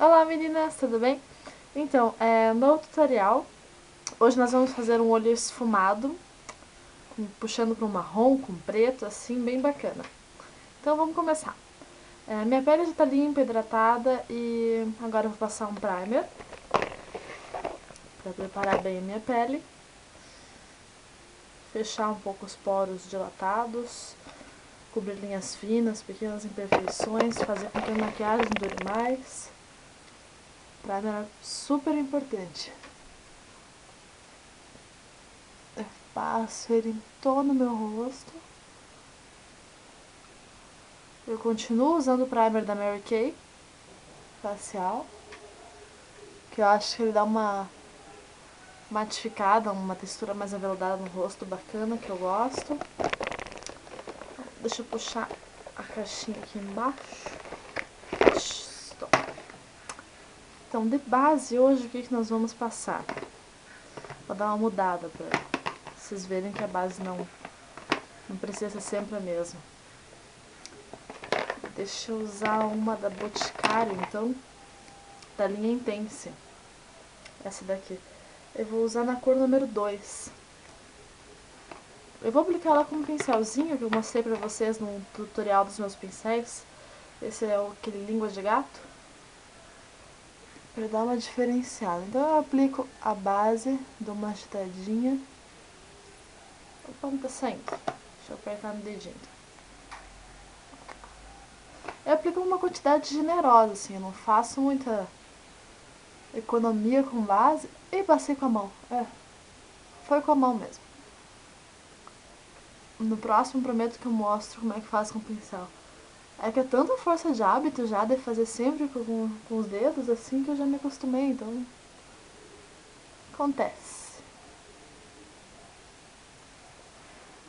Olá meninas, tudo bem? Então, no tutorial, hoje nós vamos fazer um olho esfumado, puxando para um marrom com preto, assim, bem bacana. Então vamos começar. Minha pele já está limpa, hidratada e agora eu vou passar um primer para preparar bem a minha pele. Fechar um pouco os poros dilatados, cobrir linhas finas, pequenas imperfeições, fazer com que a maquiagem dure mais. Primer é super importante. Eu passo ele em todo o meu rosto. Eu continuo usando o primer da Mary Kay facial, que eu acho que ele dá uma matificada, uma textura mais aveludada no rosto, bacana, que eu gosto. Deixa eu puxar a caixinha aqui embaixo. Então, de base, hoje, o que nós vamos passar? Vou dar uma mudada para vocês verem que a base não precisa ser sempre a mesma. Deixa eu usar uma da Boticário, então, da linha Intense. Essa daqui. Eu vou usar na cor número 2. Eu vou aplicar ela com um pincelzinho que eu mostrei pra vocês no tutorial dos meus pincéis. Esse é aquele língua de gato. Pra dar uma diferenciada. Então eu aplico a base, dou uma agitadinha. Opa, não tá saindo. Deixa eu apertar no dedinho. Eu aplico uma quantidade generosa, assim. Eu não faço muita economia com base. E passei com a mão. Foi com a mão mesmo. No próximo prometo que eu mostro como é que faz com o pincel. É que é tanta força de hábito já de fazer sempre com os dedos assim que eu já me acostumei, então acontece.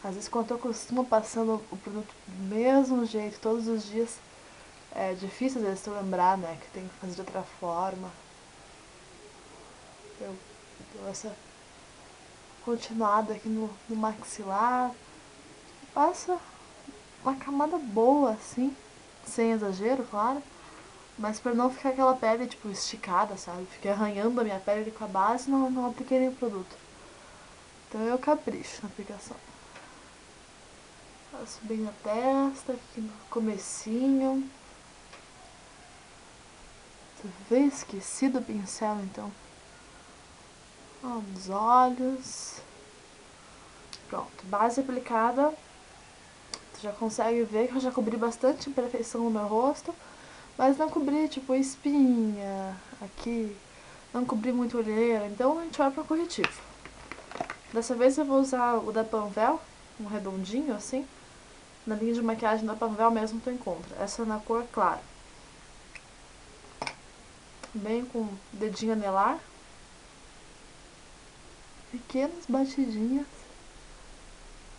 Às vezes quando eu costumo passando o produto do mesmo jeito todos os dias, é difícil às vezes tu lembrar, né, que tem que fazer de outra forma. Eu dou essa continuada aqui no maxilar, passa uma camada boa assim, sem exagero, claro. Mas pra não ficar aquela pele, tipo, esticada, sabe? Fiquei arranhando a minha pele com a base e não apliquei nenhum produto. Então eu capricho na aplicação. Passo bem na testa, aqui no comecinho. Tu vê? Esqueci do pincel, então. Ó, nos olhos. Pronto, base aplicada. Tu já consegue ver que eu já cobri bastante imperfeição no meu rosto. Mas não cobri, tipo, espinha aqui. Não cobri muito olheira. Então a gente vai pro corretivo. Dessa vez eu vou usar o da Panvel, um redondinho assim. Na linha de maquiagem da Panvel mesmo tu encontra. Essa é na cor clara. Bem com o dedinho anelar. Pequenas batidinhas.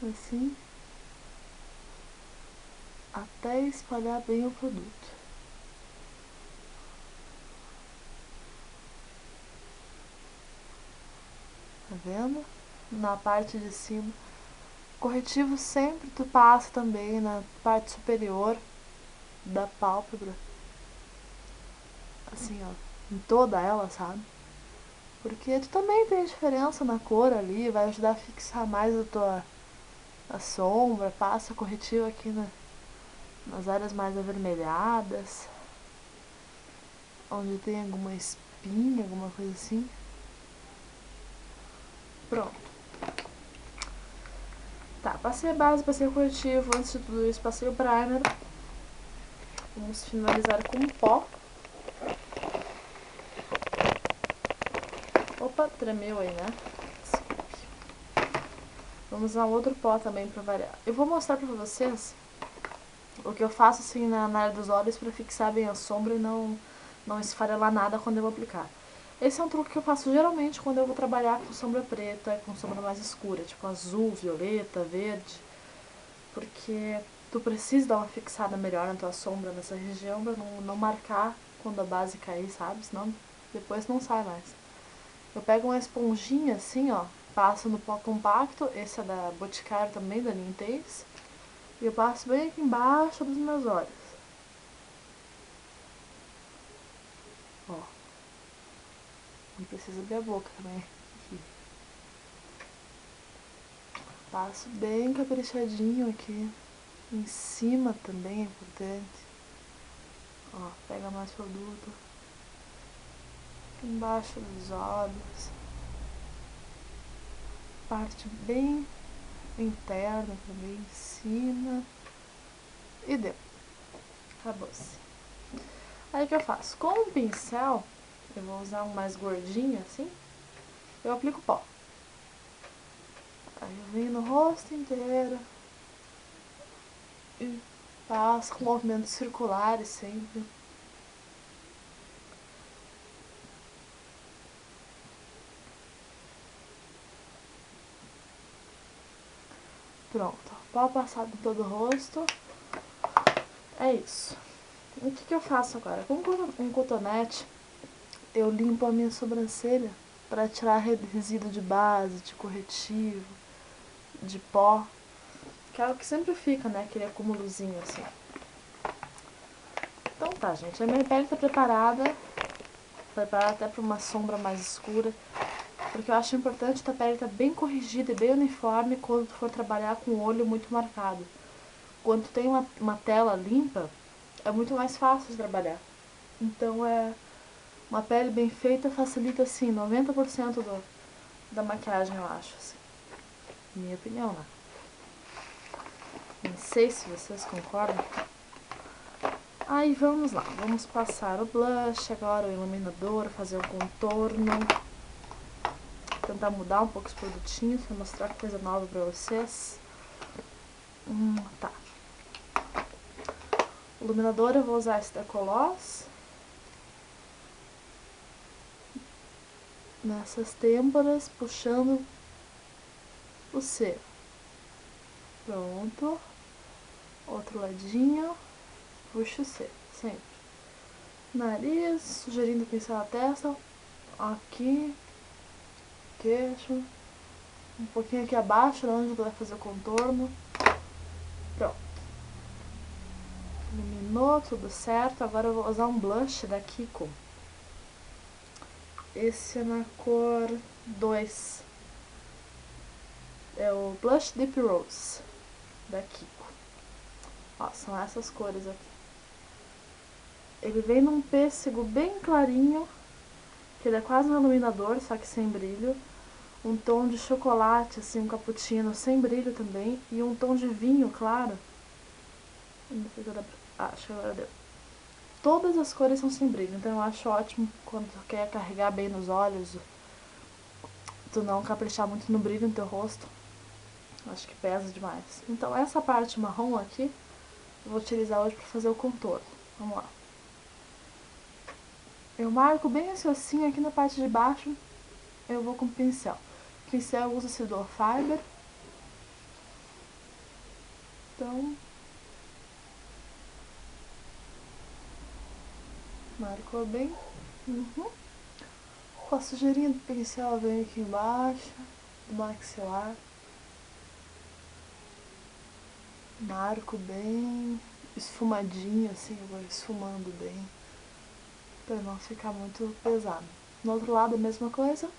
Assim. Até espalhar bem o produto. Tá vendo? Na parte de cima. Corretivo sempre tu passa também na parte superior da pálpebra. Assim, ó. Em toda ela, sabe? Porque tu também tem diferença na cor ali. Vai ajudar a fixar mais a sombra. Passa corretivo aqui nas áreas mais avermelhadas. Onde tem alguma espinha, alguma coisa assim. Pronto. Tá, passei a base, passei o corretivo, antes de tudo isso passei o primer. Vamos finalizar com pó. Opa, tremeu aí, né? Desculpe. Vamos usar outro pó também pra variar. Eu vou mostrar pra vocês o que eu faço assim na área dos olhos pra fixar bem a sombra e não esfarelar nada quando eu vou aplicar. Esse é um truque que eu faço geralmente quando eu vou trabalhar com sombra preta, com sombra mais escura, tipo azul, violeta, verde. Porque tu precisa dar uma fixada melhor na tua sombra nessa região pra não marcar quando a base cair, sabe? Senão depois não sai mais. Eu pego uma esponjinha assim, ó, passo no pó compacto, esse é da Boticário também, da linha Intense, e eu passo bem aqui embaixo dos meus olhos. Ó. Não precisa abrir a boca também. Aqui. Passo bem caprichadinho aqui. Em cima também é importante. Ó, pega mais produto. Embaixo dos olhos. Parte bem interna também, em cima. E deu. Acabou-se. Aí o que eu faço? Com um pincel, eu vou usar um mais gordinho assim, eu aplico pó. Aí eu venho no rosto inteiro e passo com movimentos circulares sempre. Pronto, pó passado em todo o rosto. É isso. O que eu faço agora? Com um cotonete, eu limpo a minha sobrancelha para tirar resíduo de base, de corretivo, de pó, que é o que sempre fica, né? Aquele acúmulozinho assim. Então tá, gente, a minha pele tá preparada até para uma sombra mais escura, porque eu acho importante a pele estar bem corrigida e bem uniforme quando tu for trabalhar com o olho muito marcado. Quando tu tem uma tela limpa, é muito mais fácil de trabalhar. Então uma pele bem feita facilita assim 90% da maquiagem, eu acho, assim. Minha opinião, né? Não sei se vocês concordam. Aí vamos lá, vamos passar o blush, agora o iluminador, fazer o contorno. Tentar mudar um pouco os produtinhos pra mostrar coisa nova pra vocês. Tá. O iluminador eu vou usar esse da Coloss. Nessas têmporas, puxando o C. Pronto. Outro ladinho. Puxa o C, sempre. Nariz, sugerindo o pincel na testa. Aqui. Queixo. Um pouquinho aqui abaixo, onde vai fazer o contorno. Pronto. Iluminou, tudo certo. Agora eu vou usar um blush da Kiko. Esse é na cor 2. É o Blush Deep Rose da Kiko. Ó, são essas cores aqui. Ele vem num pêssego bem clarinho, que ele é quase um iluminador, só que sem brilho. Um tom de chocolate, assim, um cappuccino sem brilho também. E um tom de vinho, claro. Acho que agora deu. Todas as cores são sem brilho, então eu acho ótimo quando tu quer carregar bem nos olhos, tu não caprichar muito no brilho no teu rosto. Acho que pesa demais. Então essa parte marrom aqui, eu vou utilizar hoje para fazer o contorno. Vamos lá. Eu marco bem esse ossinho aqui na parte de baixo, eu vou com o pincel. O pincel eu uso esse Dual Fiber. Então, marcou bem. Com a sujeirinha do pincel vem aqui embaixo, do maxilar. Marco bem, esfumadinho assim, eu vou esfumando bem, pra não ficar muito pesado. No outro lado a mesma coisa.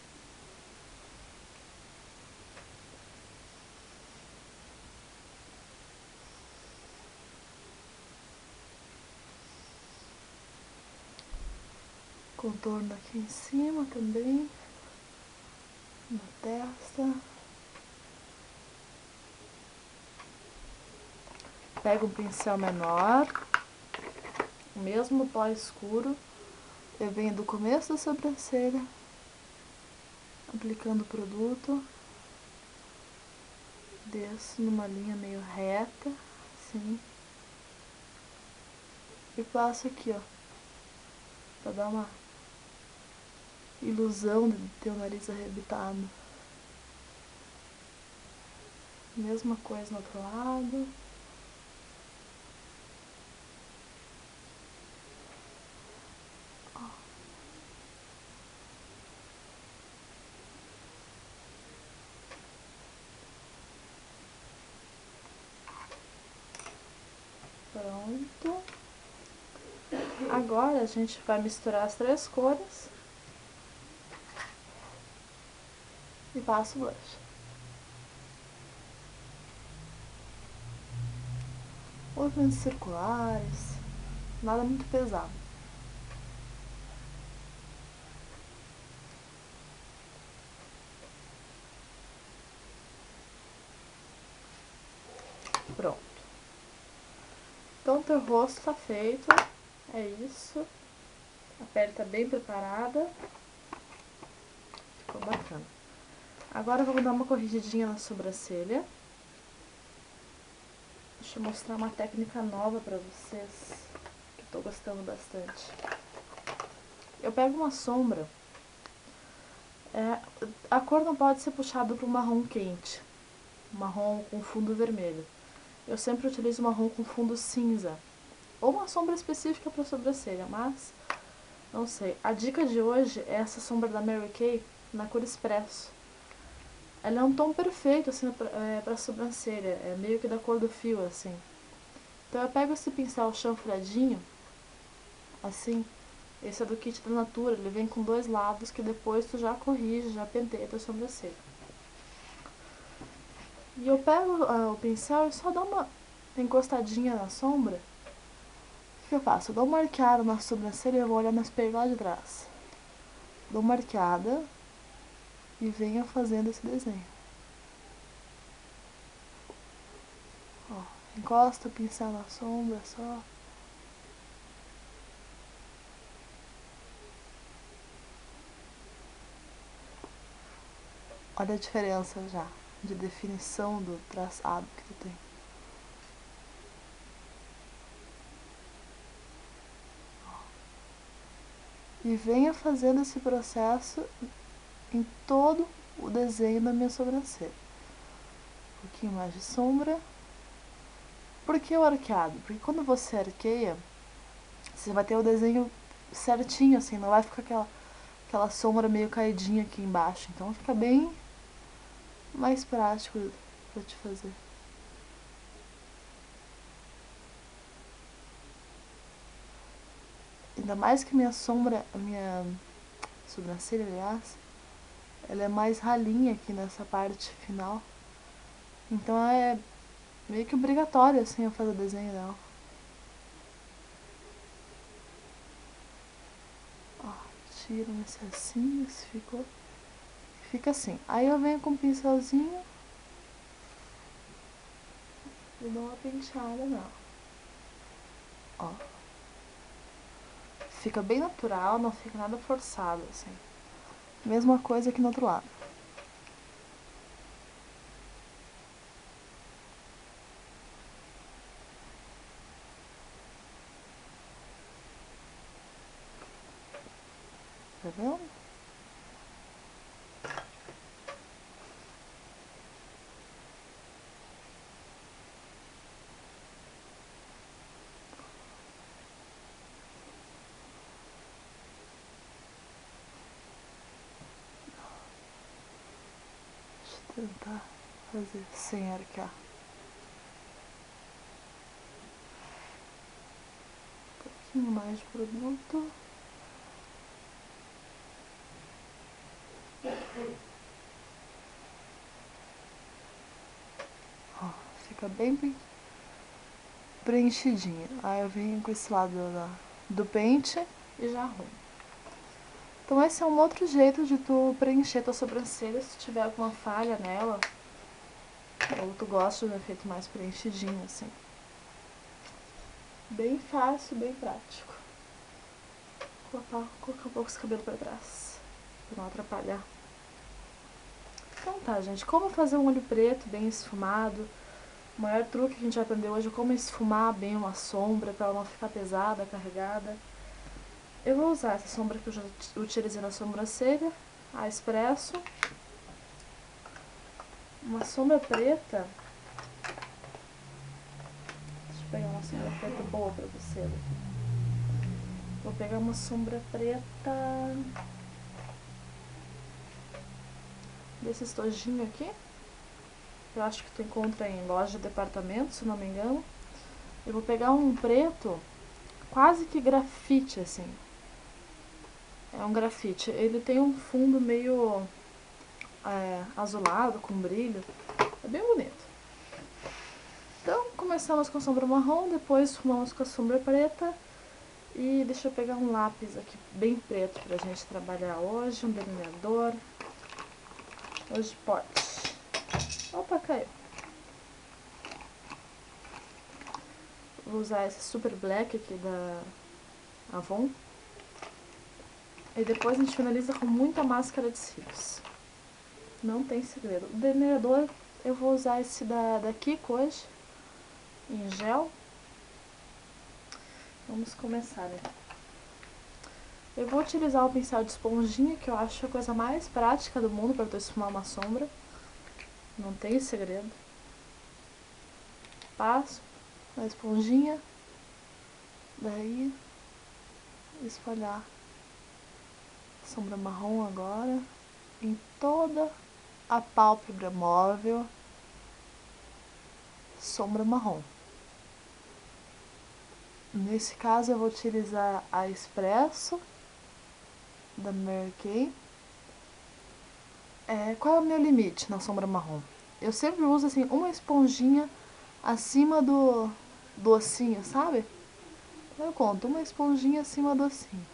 Contorno aqui em cima também, na testa. Pego um pincel menor, o mesmo pó escuro. Eu venho do começo da sobrancelha, aplicando o produto. Desço numa linha meio reta, assim. E passo aqui, ó, pra dar uma ilusão de ter o nariz arrebitado. Mesma coisa no outro lado. Pronto. Agora a gente vai misturar as três cores e passa o blush. Movimentos circulares, nada muito pesado. Pronto. Então teu rosto tá feito, é isso. A pele tá bem preparada. Ficou bacana. Agora vamos dar uma corrigidinha na sobrancelha. Deixa eu mostrar uma técnica nova pra vocês, que eu tô gostando bastante. Eu pego uma sombra, a cor não pode ser puxada para um marrom quente, marrom com fundo vermelho. Eu sempre utilizo marrom com fundo cinza, ou uma sombra específica para sobrancelha, mas não sei. A dica de hoje é essa sombra da Mary Kay na cor Expresso. Ela é um tom perfeito assim pra sobrancelha, é meio que da cor do fio assim. Então eu pego esse pincel chanfradinho, assim, esse é do kit da Natura, ele vem com 2 lados que depois tu já corrige, já penteia a tua sobrancelha. E eu pego o pincel e só dou uma encostadinha na sombra. O que eu faço? Eu dou uma arqueada na sobrancelha e eu vou olhar no espelho lá de trás. Dou uma arqueada e venho fazendo esse desenho. Ó, encosta o pincel na sombra só. Olha a diferença já de definição do traçado que tu tem. E venha fazendo esse processo em todo o desenho da minha sobrancelha. Um pouquinho mais de sombra. Por que o arqueado? Porque quando você arqueia, você vai ter o desenho certinho, assim, não vai ficar aquela sombra meio caidinha aqui embaixo. Então fica bem mais prático pra te fazer. Ainda mais que a minha sobrancelha, aliás, ela é mais ralinha aqui nessa parte final. Então é meio que obrigatório, assim, eu fazer o desenho dela. Ó, tiro esse assim, esse ficou. Fica assim. Aí eu venho com o pincelzinho e dou uma penteada nela. Ó. Fica bem natural, não fica nada forçado, assim. Mesma coisa aqui no outro lado. Tá vendo? Deixa eu tentar fazer sem arquear. Um pouquinho mais de produto. Ó, fica bem preenchidinha. Aí eu venho com esse lado do pente e já arrumo. Então esse é um outro jeito de tu preencher tua sobrancelha se tiver alguma falha nela. Ou tu gosta de um efeito mais preenchidinho, assim. Bem fácil, bem prático. Vou colocar um pouco esse cabelo pra trás, pra não atrapalhar. Então tá, gente, como fazer um olho preto bem esfumado. O maior truque que a gente vai aprender hoje é como esfumar bem uma sombra pra ela não ficar pesada, carregada. Eu vou usar essa sombra que eu já utilizei na sobrancelha, a Expresso. Uma sombra preta. Deixa eu pegar uma sombra preta boa pra você aqui. Vou pegar uma sombra preta desse estojinho aqui. Eu acho que tu encontra em loja de departamento, se não me engano. Eu vou pegar um preto quase que grafite, assim. É um grafite. Ele tem um fundo meio azulado, com brilho. É bem bonito. Então, começamos com a sombra marrom, depois fumamos com a sombra preta. E deixa eu pegar um lápis aqui bem preto pra gente trabalhar hoje, um delineador. Hoje pode. Opa, caiu. Vou usar esse Super Black aqui da Avon. E depois a gente finaliza com muita máscara de cílios. Não tem segredo. O delineador eu vou usar esse da Kiko hoje, em gel. Vamos começar, né? Eu vou utilizar o pincel de esponjinha, que eu acho a coisa mais prática do mundo para tu esfumar uma sombra. Não tem segredo. Passo a esponjinha, daí espalhar sombra marrom agora em toda a pálpebra móvel, sombra marrom. Nesse caso eu vou utilizar a Espresso da Mary Kay. Qual é o meu limite na sombra marrom? Eu sempre uso assim uma esponjinha acima do ossinho, sabe? Eu conto uma esponjinha acima do ossinho.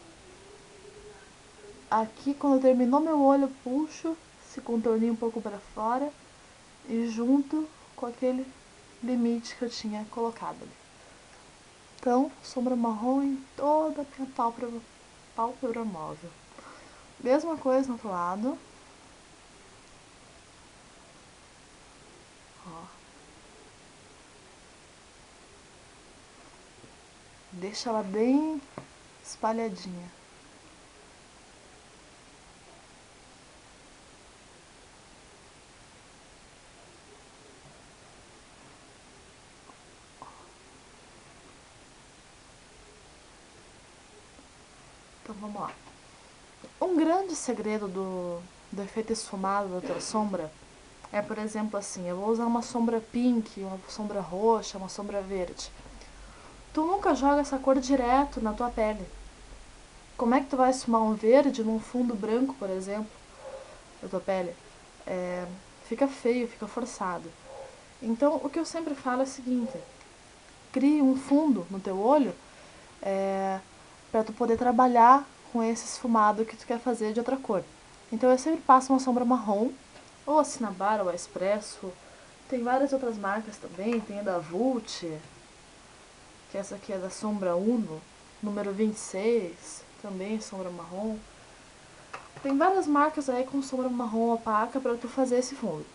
Aqui, quando terminou meu olho, eu puxo esse contorninho um pouco para fora e junto com aquele limite que eu tinha colocado ali. Então, sombra marrom em toda a minha pálpebra móvel. Mesma coisa no outro lado. Ó. Deixa ela bem espalhadinha. Então vamos lá. Um grande segredo do efeito esfumado da tua sombra é, por exemplo, assim, eu vou usar uma sombra pink, uma sombra roxa, uma sombra verde. Tu nunca joga essa cor direto na tua pele. Como é que tu vai esfumar um verde num fundo branco, por exemplo, da tua pele? Fica feio, fica forçado. Então, o que eu sempre falo é o seguinte: crie um fundo no teu olho para tu poder trabalhar com esse esfumado que tu quer fazer de outra cor. Então, eu sempre passo uma sombra marrom, ou a Cinnabar, ou a Espresso. Tem várias outras marcas também, tem a da Vult, que essa aqui é da sombra Uno, número 26, também sombra marrom. Tem várias marcas aí com sombra marrom opaca para tu fazer esse fundo.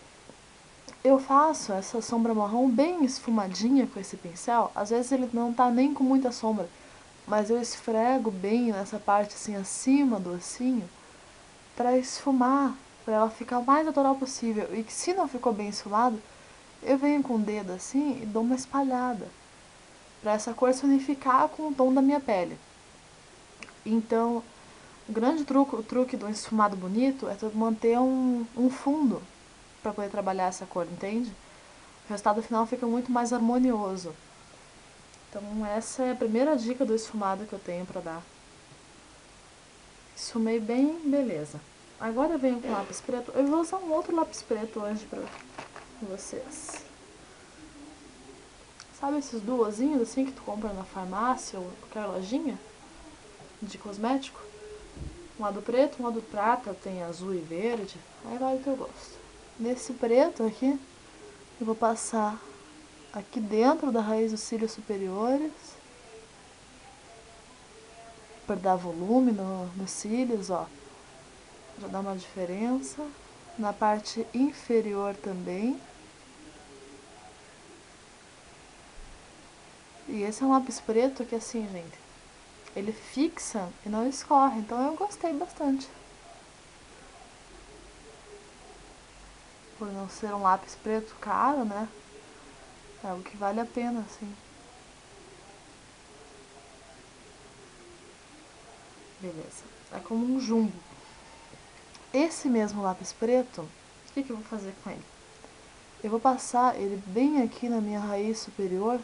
Eu faço essa sombra marrom bem esfumadinha com esse pincel. Às vezes ele não tá nem com muita sombra, mas eu esfrego bem nessa parte assim acima do ossinho para esfumar, para ela ficar o mais natural possível. E que se não ficou bem esfumado, eu venho com o dedo assim e dou uma espalhada para essa cor se unificar com o tom da minha pele. Então, o grande truque do esfumado bonito é tu manter um fundo para poder trabalhar essa cor, entende? O resultado final fica muito mais harmonioso. Então, essa é a primeira dica do esfumado que eu tenho para dar. Esfumei bem, beleza. Agora eu venho com lápis preto. Eu vou usar um outro lápis preto hoje para vocês. Sabe esses duozinhos assim que tu compra na farmácia ou qualquer lojinha de cosmético? Um lado preto, um lado prata, tem azul e verde. Aí vai o que eu gosto. Nesse preto aqui, eu vou passar aqui dentro da raiz dos cílios superiores para dar volume nos cílios, ó. Já dá uma diferença. Na parte inferior também. E esse é um lápis preto que assim, gente, ele fixa e não escorre. Então eu gostei bastante. Por não ser um lápis preto caro, né? É algo que vale a pena, assim. Beleza. É como um jumbo. Esse mesmo lápis preto, o que eu vou fazer com ele? Eu vou passar ele bem aqui na minha raiz superior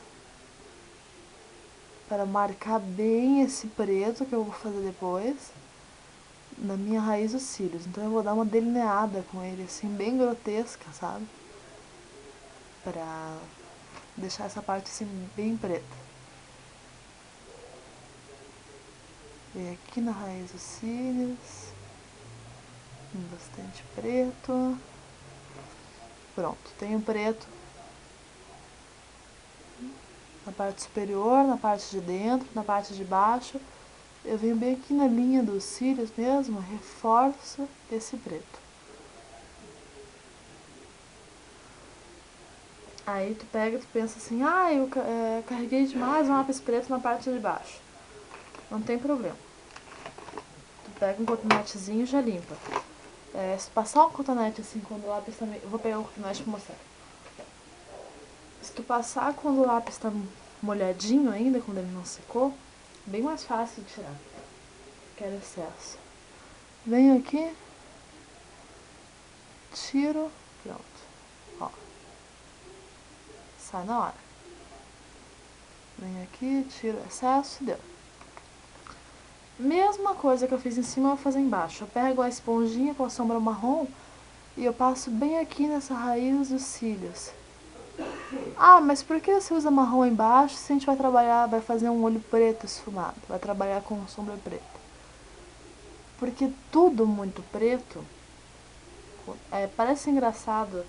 para marcar bem esse preto que eu vou fazer depois na minha raiz dos cílios. Então eu vou dar uma delineada com ele, assim, bem grotesca, sabe? Pra deixar essa parte, assim, bem preta. E aqui na raiz dos cílios, bastante preto. Pronto, tenho preto na parte superior, na parte de dentro, na parte de baixo. Eu venho bem aqui na linha dos cílios mesmo, reforço esse preto. Aí tu pega e tu pensa assim, eu carreguei demais um lápis preto na parte de baixo. Não tem problema. Tu pega um cotonetezinho e já limpa. Se tu passar um cotonete assim quando o lápis também. Eu vou pegar o cotonete pra mostrar. Se tu passar quando o lápis tá molhadinho ainda, quando ele não secou, bem mais fácil de tirar. Quero excesso. Venho aqui, tiro, pronto. Ó. Sai na hora. Venho aqui, tiro o excesso, deu. Mesma coisa que eu fiz em cima, eu vou fazer embaixo. Eu pego a esponjinha com a sombra marrom e eu passo bem aqui nessa raiz dos cílios. Ah, mas por que você usa marrom embaixo se a gente vai trabalhar, vai fazer um olho preto esfumado? Vai trabalhar com sombra preta. Porque tudo muito preto, parece engraçado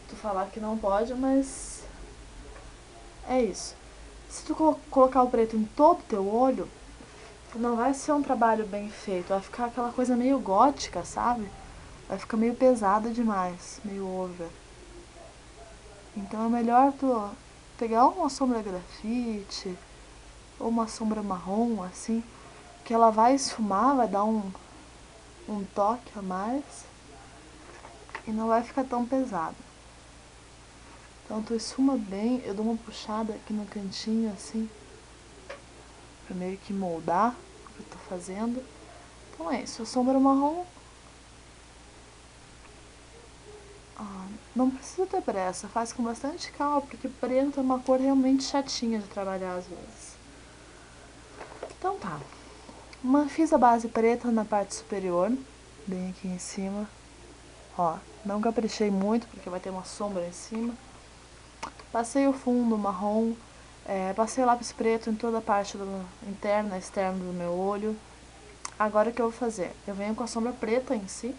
tu falar que não pode, mas é isso. Se tu colocar o preto em todo o teu olho, não vai ser um trabalho bem feito, vai ficar aquela coisa meio gótica, sabe? Vai ficar meio pesada demais, meio over. Então é melhor tu pegar uma sombra grafite ou uma sombra marrom, assim, que ela vai esfumar, vai dar um toque a mais e não vai ficar tão pesado. Então tu esfuma bem, eu dou uma puxada aqui no cantinho, assim, pra meio que moldar o que eu tô fazendo. Então é isso, a sombra marrom. Não precisa ter pressa, faz com bastante calma, porque preto é uma cor realmente chatinha de trabalhar às vezes. Então tá, fiz a base preta na parte superior, bem aqui em cima. Ó, não caprichei muito, porque vai ter uma sombra em cima. Passei o fundo marrom, passei o lápis preto em toda a parte interna e externa do meu olho. Agora o que eu vou fazer? Eu venho com a sombra preta em si,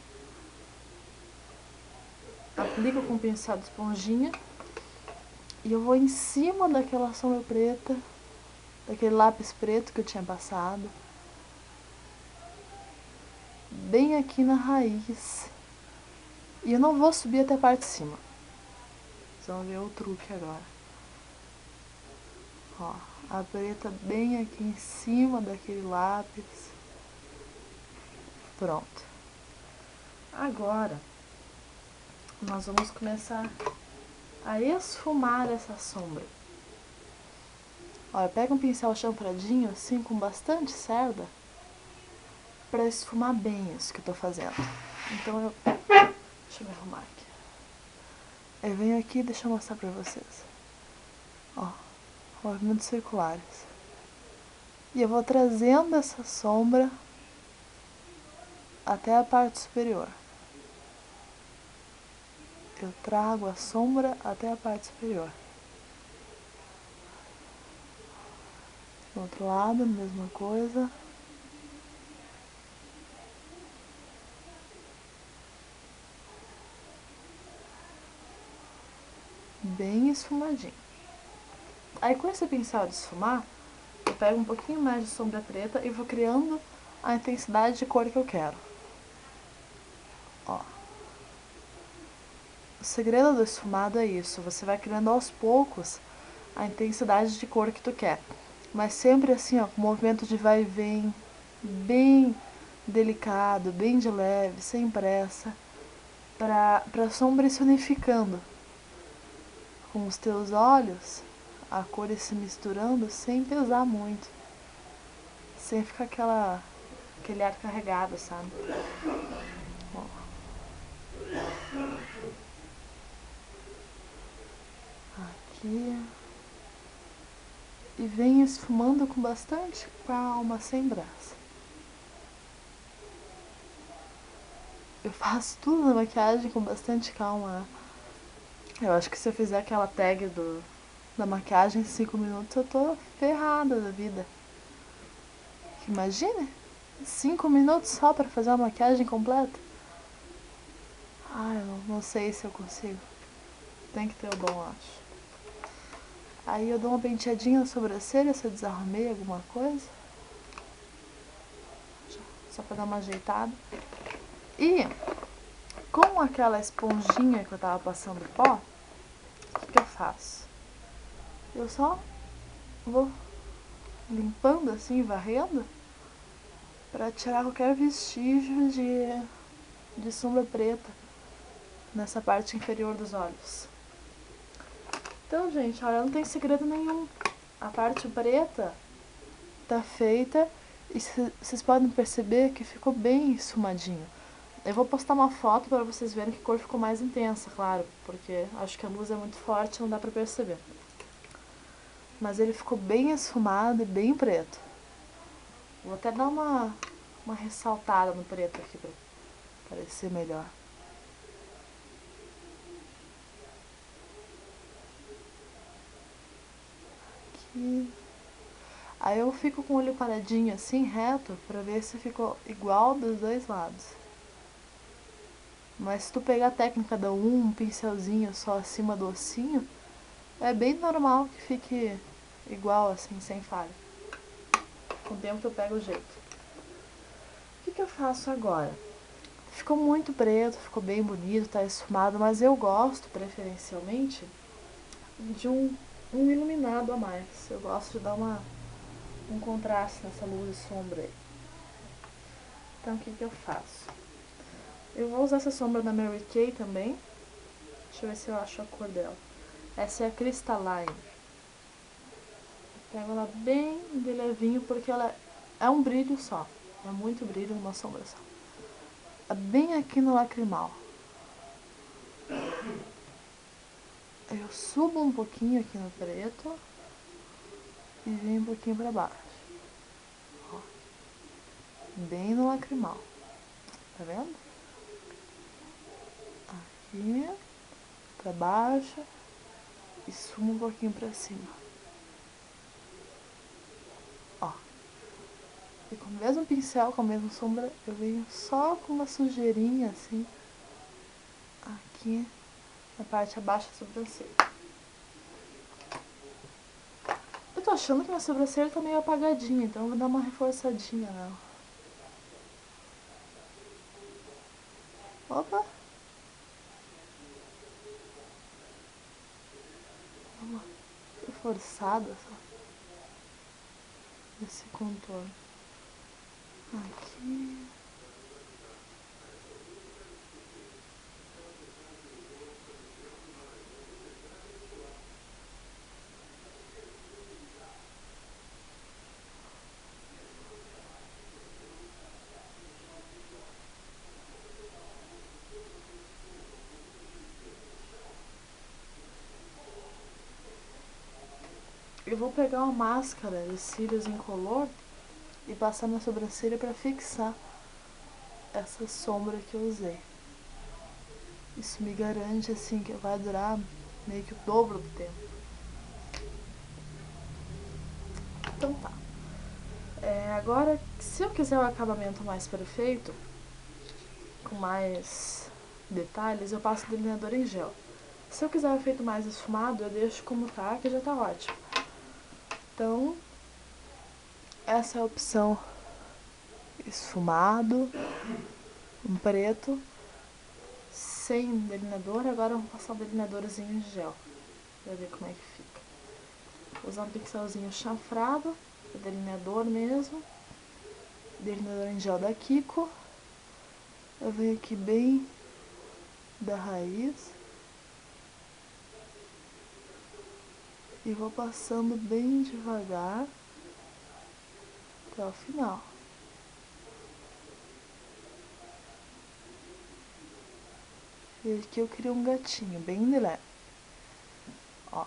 aplico com o pincel de esponjinha e eu vou em cima daquela sombra preta, daquele lápis preto que eu tinha passado, bem aqui na raiz. E eu não vou subir até a parte de cima. Vocês vão ver o truque agora. Ó, a preta bem aqui em cima daquele lápis. Pronto. Agora, nós vamos começar a esfumar essa sombra. Olha, pega um pincel chanfradinho, assim, com bastante cerda, pra esfumar bem isso que eu tô fazendo. Então eu... Deixa eu me arrumar aqui. Eu venho aqui e deixa eu mostrar pra vocês. Ó, movimentos circulares. E eu vou trazendo essa sombra até a parte superior. Eu trago a sombra até a parte superior. Do outro lado, mesma coisa. Bem esfumadinho. Aí com esse pincel de esfumar, eu pego um pouquinho mais de sombra preta e vou criando a intensidade de cor que eu quero. Ó. O segredo do esfumado é isso, você vai criando aos poucos a intensidade de cor que tu quer. Mas sempre assim, ó, com movimento de vai e vem, bem delicado, bem de leve, sem pressa, pra sombra ir se unificando com os teus olhos, a cor ir se misturando sem pesar muito, sem ficar aquele ar carregado, sabe? Ó. Aqui. e venho esfumando com bastante calma, sem pressa. Eu faço tudo na maquiagem com bastante calma, né? Eu acho que se eu fizer aquela tag da maquiagem em 5 minutos, eu tô ferrada da vida. Imagine, 5 minutos só pra fazer uma maquiagem completa. Eu não sei se eu consigo. Tem que ter o dom, acho. Aí eu dou uma penteadinha na sobrancelha se eu desarrumei alguma coisa. Só pra dar uma ajeitada. E com aquela esponjinha que eu tava passando pó, o que eu faço? Eu só vou limpando assim, varrendo, pra tirar qualquer vestígio de sombra preta nessa parte inferior dos olhos. Então, gente, olha, não tem segredo nenhum. A parte preta tá feita e vocês podem perceber que ficou bem esfumadinho. Eu vou postar uma foto para vocês verem que a cor ficou mais intensa, claro, porque acho que a luz é muito forte, não dá pra perceber. Mas ele ficou bem esfumado e bem preto. Vou até dar uma ressaltada no preto aqui pra parecer melhor. Aqui. Aí eu fico com o olho paradinho assim, reto, pra ver se ficou igual dos dois lados. Mas se tu pegar a técnica da um pincelzinho só acima do ossinho, é bem normal que fique igual assim, sem falha. Com o tempo tu pega o jeito. O que eu faço agora? Ficou muito preto, ficou bem bonito, tá esfumado, mas eu gosto, preferencialmente, de um iluminado a mais. Eu gosto de dar um contraste nessa luz e sombra aí. Então o que eu faço? Eu vou usar essa sombra da Mary Kay também. Deixa eu ver se eu acho a cor dela. Essa é a Crystalline. Pego ela bem de levinho porque ela é um brilho só. É muito brilho numa sombra só. É bem aqui no lacrimal. Eu subo um pouquinho aqui no preto e venho um pouquinho pra baixo. Ó. Bem no lacrimal. Tá vendo? Aqui, pra baixo e sumo um pouquinho pra cima. Ó. E com o mesmo pincel, com a mesma sombra, eu venho só com uma sujeirinha assim, aqui na parte abaixo da sobrancelha. Eu tô achando que minha sobrancelha tá meio apagadinha, então eu vou dar uma reforçadinha nela. Opa! Dá uma reforçada só nesse contorno. Aqui. Eu vou pegar uma máscara de cílios incolor e passar na sobrancelha pra fixar essa sombra que eu usei. Isso me garante assim que vai durar meio que o dobro do tempo. Então tá. Agora, se eu quiser um acabamento mais perfeito, com mais detalhes, eu passo delineador em gel. Se eu quiser um efeito mais esfumado, eu deixo como tá, que já tá ótimo. Então, essa é a opção esfumado, um preto, sem delineador. Agora eu vou passar um delineadorzinho em gel, pra ver como é que fica. Vou usar um pincelzinho chanfrado, delineador mesmo, delineador em gel da Kiko. Eu venho aqui bem da raiz e vou passando bem devagar até o final. E aqui eu crio um gatinho bem de leve. Ó.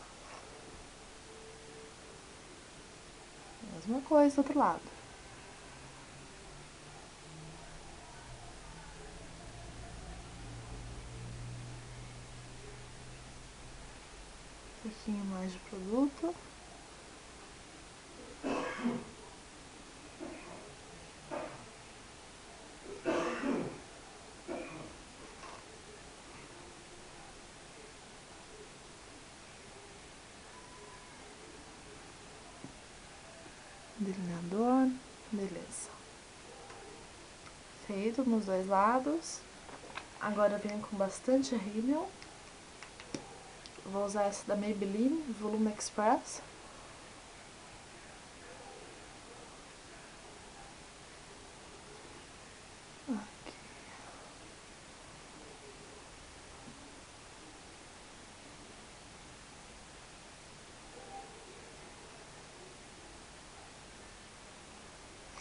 Mesma coisa do outro lado. Um pouquinho mais de produto. Delineador, beleza. Feito nos dois lados. Agora eu venho com bastante rímel. Vou usar essa da Maybelline Volume Express. Aqui.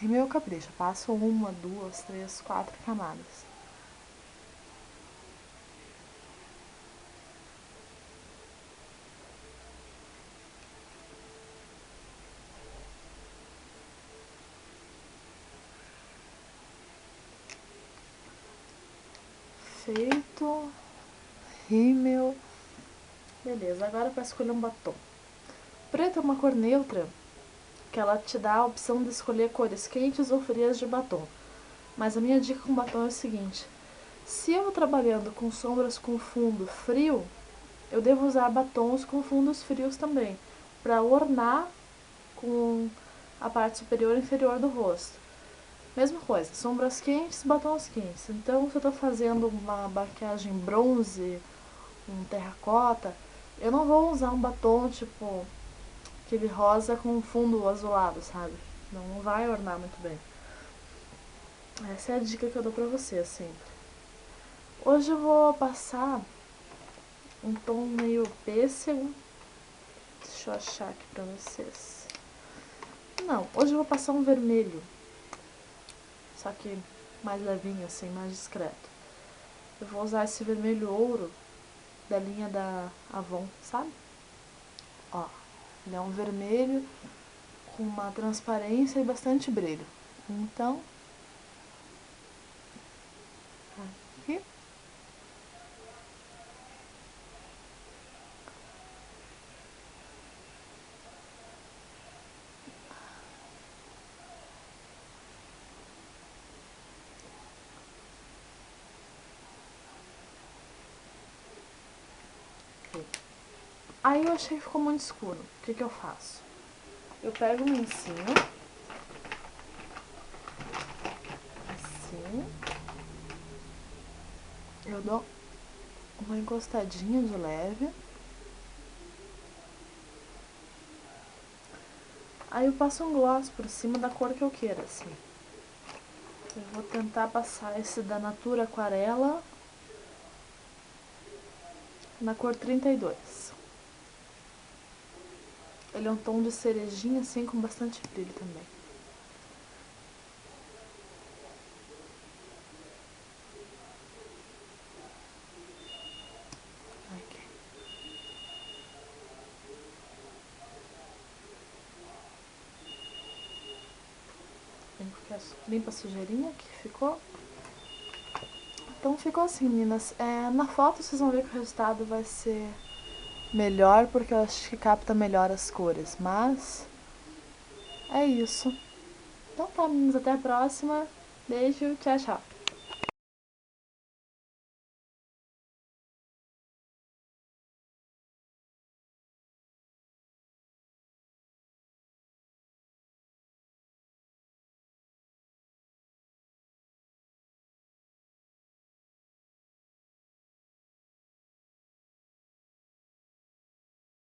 Rímel capricho, passo 1, 2, 3, 4 camadas. Feito. Rímel. Beleza, agora para escolher um batom. Preto é uma cor neutra, que ela te dá a opção de escolher cores quentes ou frias de batom. Mas a minha dica com batom é o seguinte: se eu trabalhando com sombras com fundo frio, eu devo usar batons com fundos frios também, para ornar com a parte superior e inferior do rosto. Mesma coisa, sombras quentes, batons quentes. Então, se eu tô fazendo uma maquiagem bronze, um terracota, eu não vou usar um batom tipo aquele rosa com fundo azulado, sabe? Não vai ornar muito bem. Essa é a dica que eu dou pra vocês sempre. Hoje eu vou passar um tom meio pêssego. Deixa eu achar aqui pra vocês. Não, hoje eu vou passar um vermelho. Só que mais levinho, assim, mais discreto. Eu vou usar esse vermelho ouro da linha da Avon, sabe? Ó, ele é um vermelho com uma transparência e bastante brilho. Então, aqui. Aí eu achei que ficou muito escuro. O que eu faço? Eu pego um lencinho, assim, eu dou uma encostadinha de leve. Aí eu passo um gloss por cima da cor que eu queira, assim. Eu vou tentar passar esse da Natura Aquarela na cor 32. Ele é um tom de cerejinha, assim, com bastante brilho também. Aqui. Limpa a sujeirinha que ficou. Então ficou assim, meninas. Na foto vocês vão ver que o resultado vai ser melhor, porque eu acho que capta melhor as cores. Mas é isso. Então tá, meninas. Até a próxima. Beijo. Tchau, tchau.